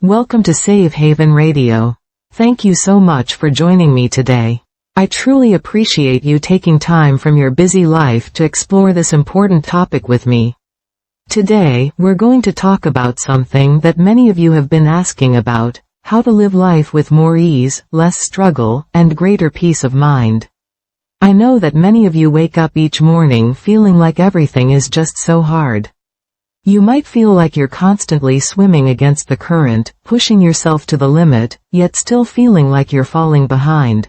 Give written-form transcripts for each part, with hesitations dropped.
Welcome to Safe Haven Radio. Thank you so much for joining me today. I truly appreciate you taking time from your busy life to explore this important topic with me. Today, we're going to talk about something that many of you have been asking about: how to live life with more ease, less struggle, and greater peace of mind. I know that many of you wake up each morning feeling like everything is just so hard. You might feel like you're constantly swimming against the current, pushing yourself to the limit, yet still feeling like you're falling behind.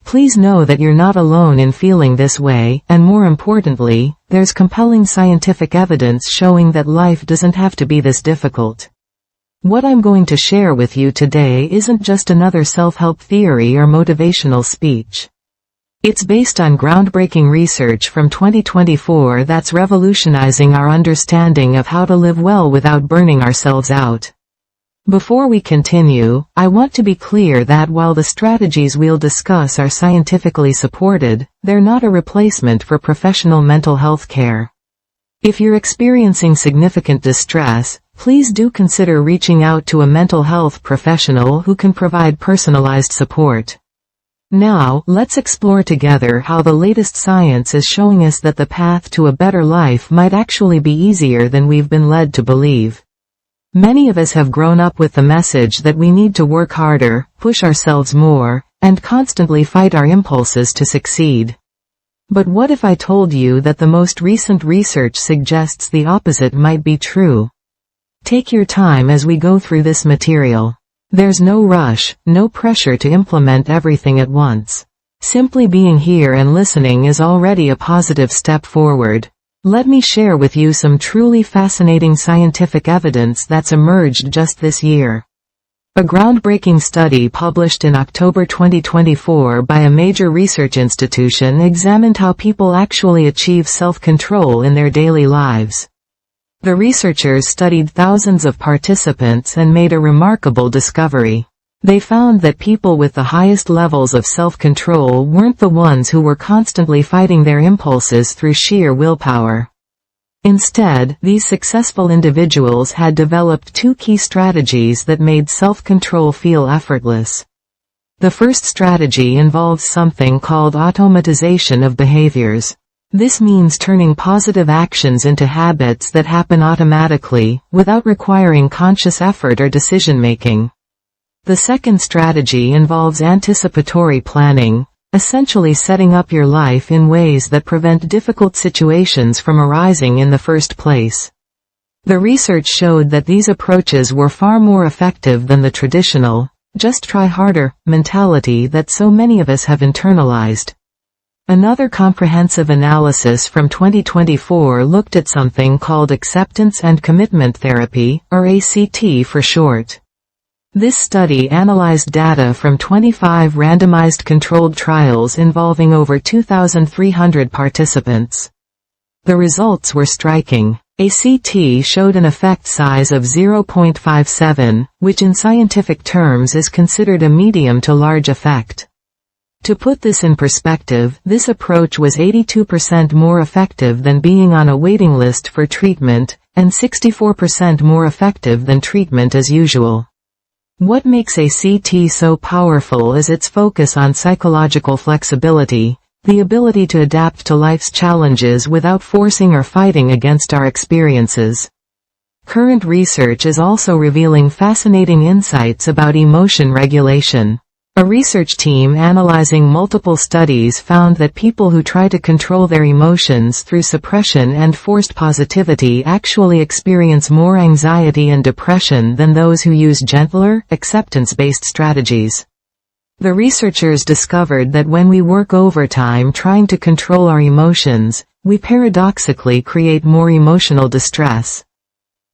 Please know that you're not alone in feeling this way, and more importantly, there's compelling scientific evidence showing that life doesn't have to be this difficult. What I'm going to share with you today isn't just another self-help theory or motivational speech. It's based on groundbreaking research from 2024 that's revolutionizing our understanding of how to live well without burning ourselves out. Before we continue, I want to be clear that while the strategies we'll discuss are scientifically supported, they're not a replacement for professional mental health care. If you're experiencing significant distress, please do consider reaching out to a mental health professional who can provide personalized support. Now, let's explore together how the latest science is showing us that the path to a better life might actually be easier than we've been led to believe. Many of us have grown up with the message that we need to work harder, push ourselves more, and constantly fight our impulses to succeed. But what if I told you that the most recent research suggests the opposite might be true? Take your time as we go through this material. There's no rush, no pressure to implement everything at once. Simply being here and listening is already a positive step forward. Let me share with you some truly fascinating scientific evidence that's emerged just this year. A groundbreaking study published in October 2024 by a major research institution examined how people actually achieve self-control in their daily lives. The researchers studied thousands of participants and made a remarkable discovery. They found that people with the highest levels of self-control weren't the ones who were constantly fighting their impulses through sheer willpower. Instead, these successful individuals had developed two key strategies that made self-control feel effortless. The first strategy involves something called automatization of behaviors. This means turning positive actions into habits that happen automatically, without requiring conscious effort or decision-making. The second strategy involves anticipatory planning, essentially setting up your life in ways that prevent difficult situations from arising in the first place. The research showed that these approaches were far more effective than the traditional, just try harder, mentality that so many of us have internalized. Another comprehensive analysis from 2024 looked at something called acceptance and commitment therapy, or ACT for short. This study analyzed data from 25 randomized controlled trials involving over 2,300 participants. The results were striking. ACT showed an effect size of 0.57, which in scientific terms is considered a medium to large effect. To put this in perspective, this approach was 82% more effective than being on a waiting list for treatment, and 64% more effective than treatment as usual. What makes ACT so powerful is its focus on psychological flexibility, the ability to adapt to life's challenges without forcing or fighting against our experiences. Current research is also revealing fascinating insights about emotion regulation. A research team analyzing multiple studies found that people who try to control their emotions through suppression and forced positivity actually experience more anxiety and depression than those who use gentler, acceptance-based strategies. The researchers discovered that when we work overtime trying to control our emotions, we paradoxically create more emotional distress.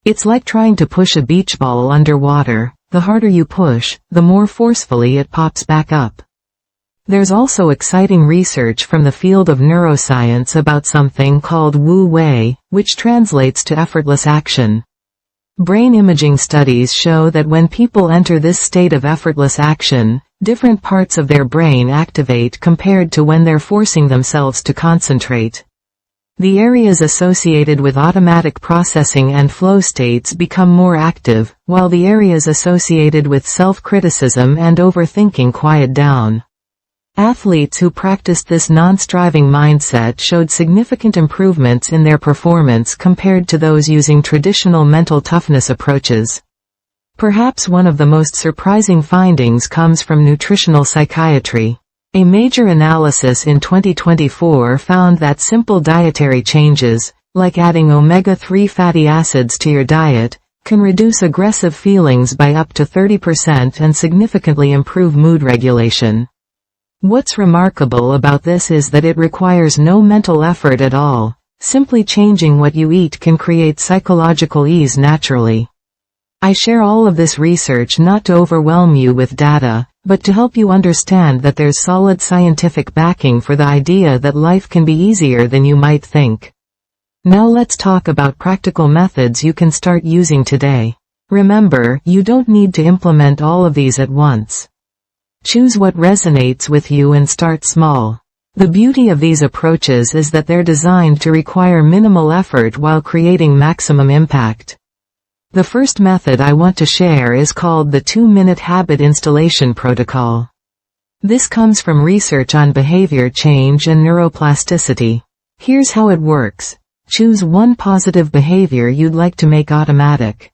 It's like trying to push a beach ball underwater. The harder you push, the more forcefully it pops back up. There's also exciting research from the field of neuroscience about something called Wu Wei, which translates to effortless action. Brain imaging studies show that when people enter this state of effortless action, different parts of their brain activate compared to when they're forcing themselves to concentrate. The areas associated with automatic processing and flow states become more active, while the areas associated with self-criticism and overthinking quiet down. Athletes who practiced this non-striving mindset showed significant improvements in their performance compared to those using traditional mental toughness approaches. Perhaps one of the most surprising findings comes from nutritional psychiatry. A major analysis in 2024 found that simple dietary changes, like adding omega-3 fatty acids to your diet, can reduce aggressive feelings by up to 30% and significantly improve mood regulation. What's remarkable about this is that it requires no mental effort at all. Simply changing what you eat can create psychological ease naturally. I share all of this research not to overwhelm you with data, but to help you understand that there's solid scientific backing for the idea that life can be easier than you might think. Now let's talk about practical methods you can start using today. Remember, you don't need to implement all of these at once. Choose what resonates with you and start small. The beauty of these approaches is that they're designed to require minimal effort while creating maximum impact. The first method I want to share is called the 2-minute habit installation protocol. This comes from research on behavior change and neuroplasticity. Here's how it works. Choose one positive behavior you'd like to make automatic.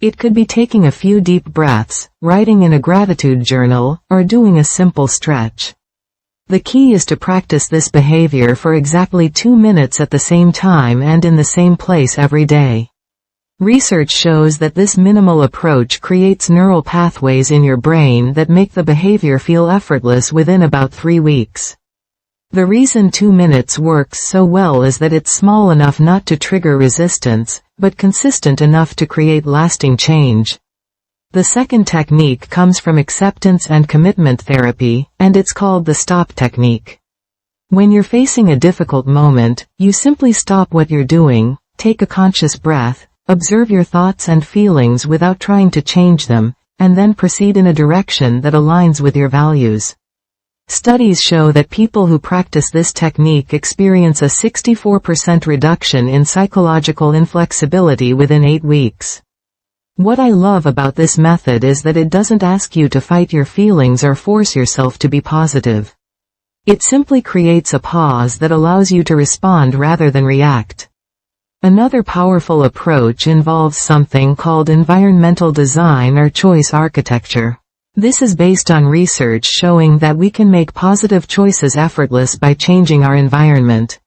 It could be taking a few deep breaths, writing in a gratitude journal, or doing a simple stretch. The key is to practice this behavior for exactly 2 minutes at the same time and in the same place every day. Research shows that this minimal approach creates neural pathways in your brain that make the behavior feel effortless within about 3 weeks. The reason 2 minutes works so well is that it's small enough not to trigger resistance, but consistent enough to create lasting change. The second technique comes from acceptance and commitment therapy, and it's called the stop technique. When you're facing a difficult moment, you simply stop what you're doing, take a conscious breath, observe your thoughts and feelings without trying to change them, and then proceed in a direction that aligns with your values. Studies show that people who practice this technique experience a 64% reduction in psychological inflexibility within 8 weeks. What I love about this method is that it doesn't ask you to fight your feelings or force yourself to be positive. It simply creates a pause that allows you to respond rather than react. Another powerful approach involves something called environmental design or choice architecture. This is based on research showing that we can make positive choices effortless by changing our environment.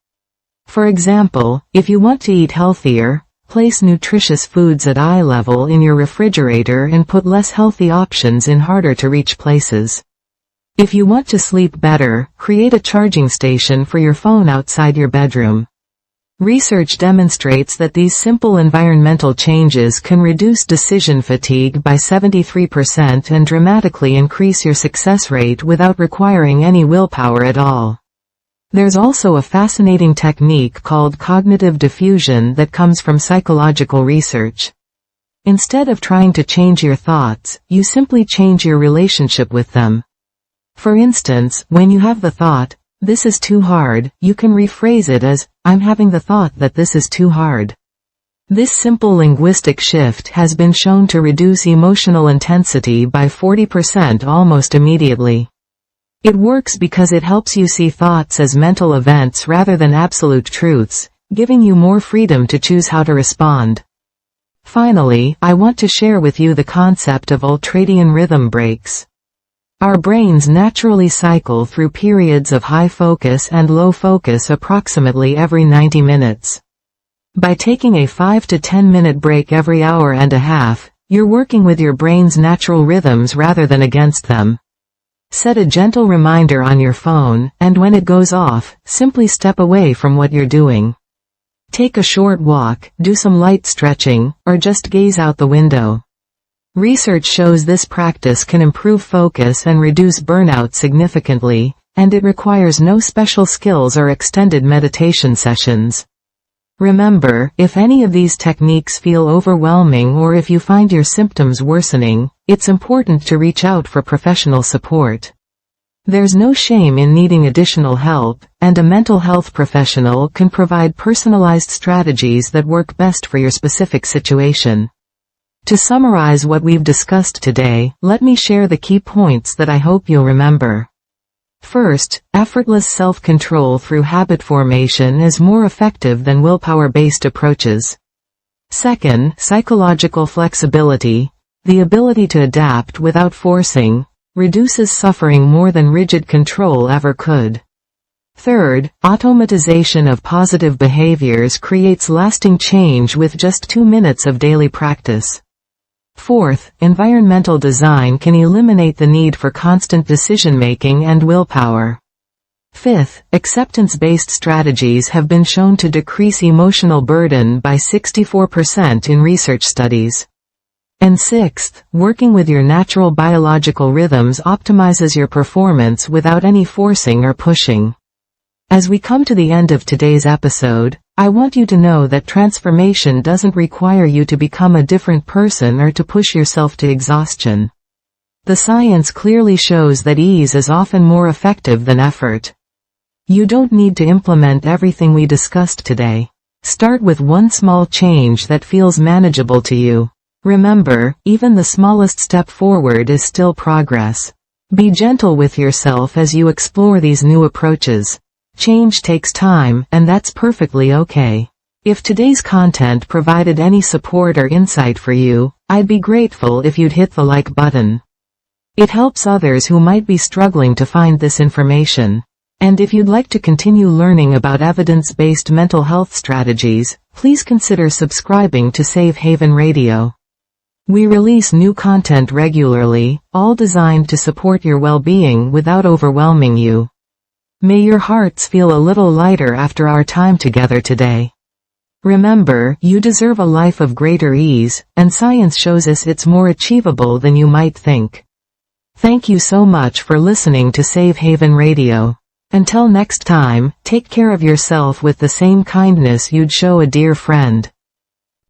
For example, if you want to eat healthier, place nutritious foods at eye level in your refrigerator and put less healthy options in harder to reach places. If you want to sleep better, create a charging station for your phone outside your bedroom. Research demonstrates that these simple environmental changes can reduce decision fatigue by 73% and dramatically increase your success rate without requiring any willpower at all. There's also a fascinating technique called cognitive diffusion that comes from psychological research. Instead of trying to change your thoughts, you simply change your relationship with them. For instance, when you have the thought, "This is too hard," you can rephrase it as, "I'm having the thought that this is too hard." This simple linguistic shift has been shown to reduce emotional intensity by 40% almost immediately. It works because it helps you see thoughts as mental events rather than absolute truths, giving you more freedom to choose how to respond. Finally, I want to share with you the concept of ultradian rhythm breaks. Our brains naturally cycle through periods of high focus and low focus approximately every 90 minutes. By taking a 5 to 10 minute break every hour and a half, you're working with your brain's natural rhythms rather than against them. Set a gentle reminder on your phone, and when it goes off, simply step away from what you're doing. Take a short walk, do some light stretching, or just gaze out the window. Research shows this practice can improve focus and reduce burnout significantly, and it requires no special skills or extended meditation sessions. Remember, if any of these techniques feel overwhelming or if you find your symptoms worsening, it's important to reach out for professional support. There's no shame in needing additional help, and a mental health professional can provide personalized strategies that work best for your specific situation. To summarize what we've discussed today, let me share the key points that I hope you'll remember. First, effortless self-control through habit formation is more effective than willpower-based approaches. Second, psychological flexibility, the ability to adapt without forcing, reduces suffering more than rigid control ever could. Third, automatization of positive behaviors creates lasting change with just 2 minutes of daily practice. Fourth, environmental design can eliminate the need for constant decision-making and willpower. Fifth, acceptance-based strategies have been shown to decrease emotional burden by 64% in research studies. And sixth, working with your natural biological rhythms optimizes your performance without any forcing or pushing. As we come to the end of today's episode, I want you to know that transformation doesn't require you to become a different person or to push yourself to exhaustion. The science clearly shows that ease is often more effective than effort. You don't need to implement everything we discussed today. Start with one small change that feels manageable to you. Remember, even the smallest step forward is still progress. Be gentle with yourself as you explore these new approaches. Change takes time, and that's perfectly okay. If today's content provided any support or insight for you, I'd be grateful if you'd hit the like button. It helps others who might be struggling to find this information. And if you'd like to continue learning about evidence-based mental health strategies, please consider subscribing to Safe Haven Radio. We release new content regularly, all designed to support your well-being without overwhelming you. May your hearts feel a little lighter after our time together today. Remember, you deserve a life of greater ease, and science shows us it's more achievable than you might think. Thank you so much for listening to Safe Haven Radio. Until next time, take care of yourself with the same kindness you'd show a dear friend.